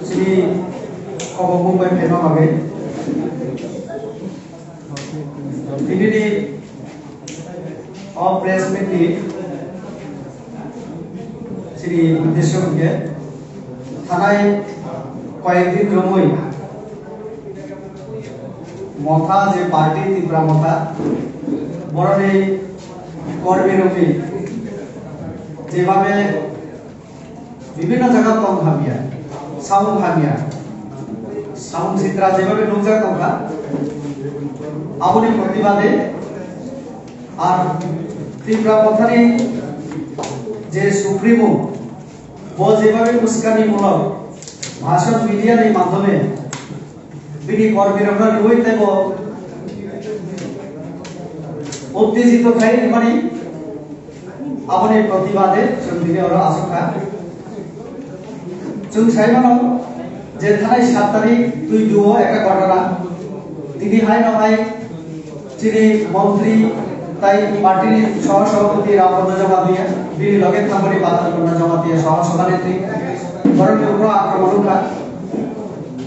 sini kau mau main tema apa? Ini di operasi ini sini uddesho ke thanai কয়েকদিন জমই মথা যে party Tripura মথা বরণে কর্মীরূপী যেভাবে বিভিন্ন জায়গা কম ভাবিয়া সাউন্ড চিত্রা যেভাবে নুজা কথা আপনি প্রতিবাদে আর ত্রিপুরা মথানি যে সুপ্রিমো ও যেভাবে উস্কানিমূলক ভাষণ মিডিয়ার মাধ্যমে বিনি কর্মীরা লুইতেব উত্তেজিত খাই মানে আপনি প্রতিবাদে সন্ধিকে ওরা আশঙ্কা जों साइमानाव जे थानाय 7 तारिख 2 जुआव একটা ঘটনা তিনি হাইনাহাই যিনি মন্ত্রী তাই পার্টির সহ সভাপতি রামপদ জমা দিয়ে বিনি লগে থামরি বাতালকন্যা জমা দিয়ে সহ সভানেত্রী বরণের উপর আক্রমণকা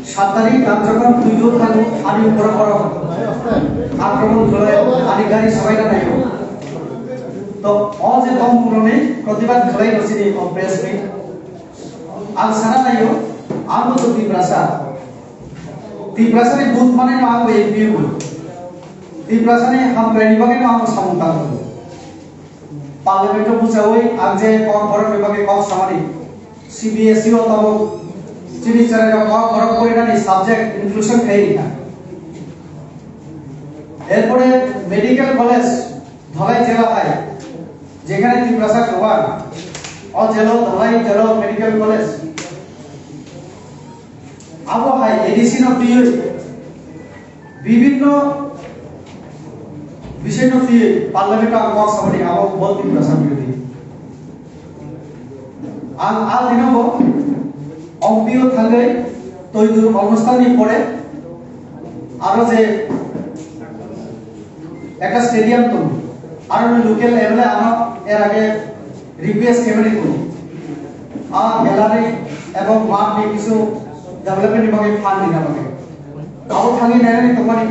7 তারিখ যখন 2 জুন থাকু আনি উপর আক্রমণ করে আনি গাড়ি সবাইটা নাই তো অ যে কম পুরনে প্রতিবাদ খেলাই রছিনি press meet ang sana tayo amo to tibrasa ni booth mane no amo APU tibrasa ni ham training bage no amo samungtang parliament buchawai ang je kok borok bage kok samani CBSE o tabo chini chara kok borok kori na ni subject inclusion khai na এরপরে medical college Dhalai জেলা হয় যেখানে তিব্রাসা খবর और जलो धलाई जलो medical college अब high addition of the विभिन्न विषय न दी पार्लियामेंट का कॉस समझी अब बहुत दिन प्रसाद मिलती आल दिनों को ऑम्पियो थांगे तो इधर अनुष्ठान ही पड़े आरो जे एक स्टेडियम तो आरो लोकल एवले आना एर आगे রিপিএস ক্যামেরা করুন আর গ্যালারি এবং মাঠ নিয়ে কিছু ডেভেলপমেন্ট বিভাগে ফান্ড দিনা লাগে আও থাকি নেনি তোমানি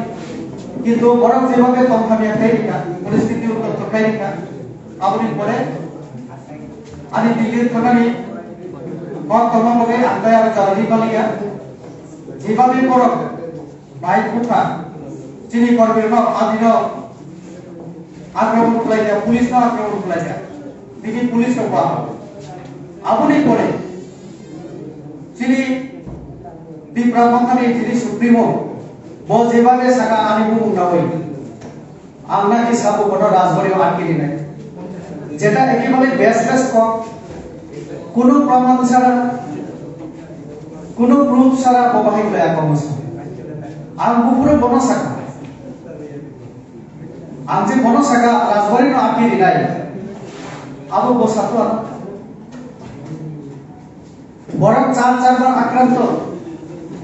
কিন্তু বরং যেভাবে কম খামি খাই রিকা পরিস্থিতি উত্তর খাই রিকা আপনি পরে আনি দিল্লির থাকানি কম কম হবে আন্দায় আর চালনি পালিয়া যেভাবে বরং বাইক উঠা চিনি করবে না আদিন আক্রমণ করাই যায় পুলিশ না আক্রমণ করাই যায় তিনি পুলিশ কপা আপনি করে যিনি ত্রিপুরামন্ত্রী যিনি সুপ্রিমো ব যেভাবে সাকা আনিবু মুন্ডাবই আমরা কি সব বড় রাজবাড়ি আটকে নাই যেটা একেবারে বেসলেস কোনো প্রমাণ ছাড়া কোনো প্রুফ ছাড়া প্রবাহিত হয় কর্মসূচি আর পুরো বন শাখা আজ যে বন শাখা রাজবাড়ি আটকে নাই আবু বসাতো বরং 4 বার আক্রান্ত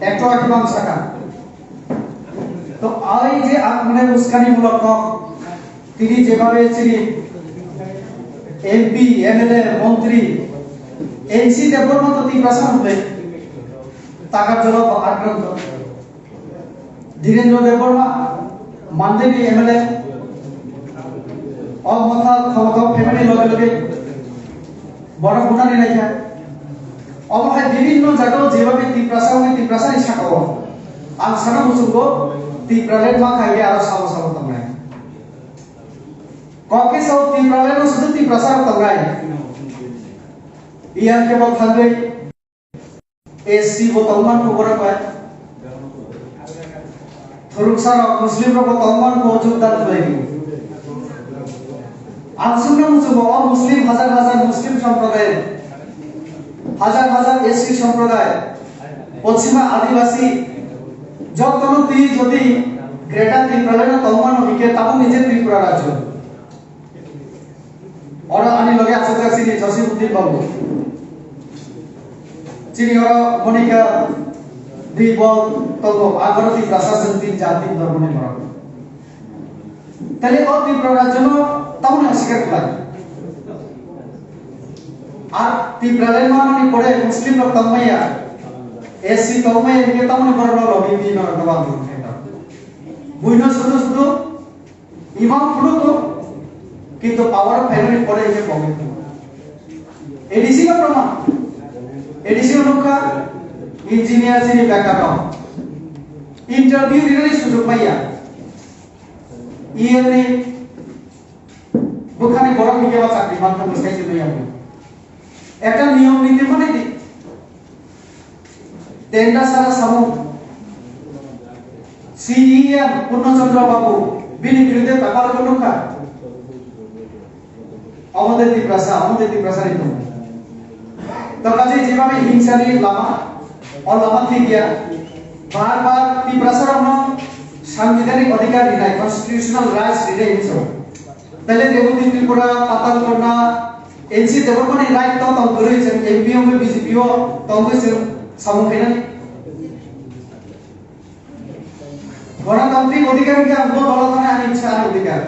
একটু একদম শাখা তো এই যে মানে উস্কানিমূলক তিনি যেভাবে ছিলেন এমপি এমএলএ মন্ত্রী এনসি দেবর মতো তিব্রাসা হবে টাকার জন্য আক্রান্ত ধীরেন্দ্র দেববর্মা মানদেবী এমএলএ অমথা খবর ফ্যামিলি লগে লগে বড় গুণানি রাখা অবহায় বিভিন্ন জায়গায় যেভাবে তিব্রাসা শাখাও আং সানা মুসুগো তিব্রালের মা খাইবে আর সাবো সাবো তংরাই ককে সব তিব্রালের শুধু তিব্রাসা তংরাই ইয়ার কেবল থাকবে এসসি ও তংমান কো বড় পায় থরুকসার মুসলিম ও তংমান কো যোগদান করে আনসুন্না মুসলিম হাজার হাজার মুসলিম সম্প্রদায় হাজার হাজার এসসি সম্প্রদায় পশ্চিমা আদিবাসী যতন তুই যদি গ্রেটার ত্রিপুরার তলমান হইকে তাও নিজে ত্রিপুরা রাজ্য ওরা আনি লগে আছে চিনি জসিমউদ্দিন বাবু চিনি ওরা মনিকা দিবল তল আগরতি প্রশাসন তিন জাতি ধর্মনে মরা তাহলে ও ত্রিপুরা রাজ্য তাও না স্বীকার করে আর ত্রিপুরালের মানি পড়ে মুসলিম লোক তন্ময়া এসি তমে এদিকে তমনে বড় লবি দি না গবান এটা বুইনো শুধু শুধু ইমাম ফুলো কিন্তু পাওয়ার ফাইনালি পরে এসে প্রবলেম এডিসি বা প্রমাণ এডিসি অনুকা ইঞ্জিনিয়ার যিনি ব্যাকগ্রাউন্ড ইন্টারভিউ দিলে সুযোগ পাইয়া ইএনএ বুখানি বড় দিকে বা চাকরি মাধ্যম বসাইছে নই আমি একটা নিয়ম নীতি মানে দি টেন্ডা সারা সামু সিইএম পূর্ণচন্দ্র বাবু বিনি বিরুদ্ধে তাকাল অনুকা আমাদের ত্রিপ্রাসারই তো কাজে যেভাবে হিংসানি লামা লামা থেকে বারবার ত্রিপ্রাসার সাংবিধানিক অধিকার দিনাই কনস্টিটিউশনাল রাইটস দিনাই তাহলে রেবতী ত্রিপুরা পাতালকন্যা এনসি দেবরমানি রাইট তো রয়েছেন এমপিও বিজেপিও রয়েছেন সামুখাইনানি গণতান্ত্রিক অধিকার কি আমগো দলতনে আনি ইচ্ছা অধিকার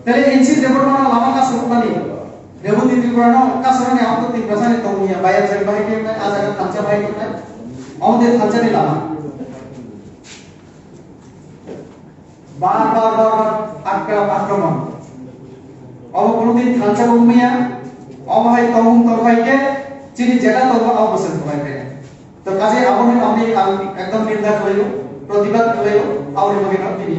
তাহলে এনসি দেবরমানা লামা কাজ করতানি রেবতী ত্রিপুরানো কাছরানি আমগো ত্রিপ্রাসানি তমিয়া বাইরে যাই বাহিকে আজাga থানচা বাহিকে আমাদের থানচানি লামা বারবার আক্রমণ কোনদিন থানচা বমিয়া অবহাই তমুং তরভাইকে চিনি যেটা তব অবসর তরভাইকে তো কাজে আমি একদম নিন্দা করিও প্রতিবাদ করিও আর তিনি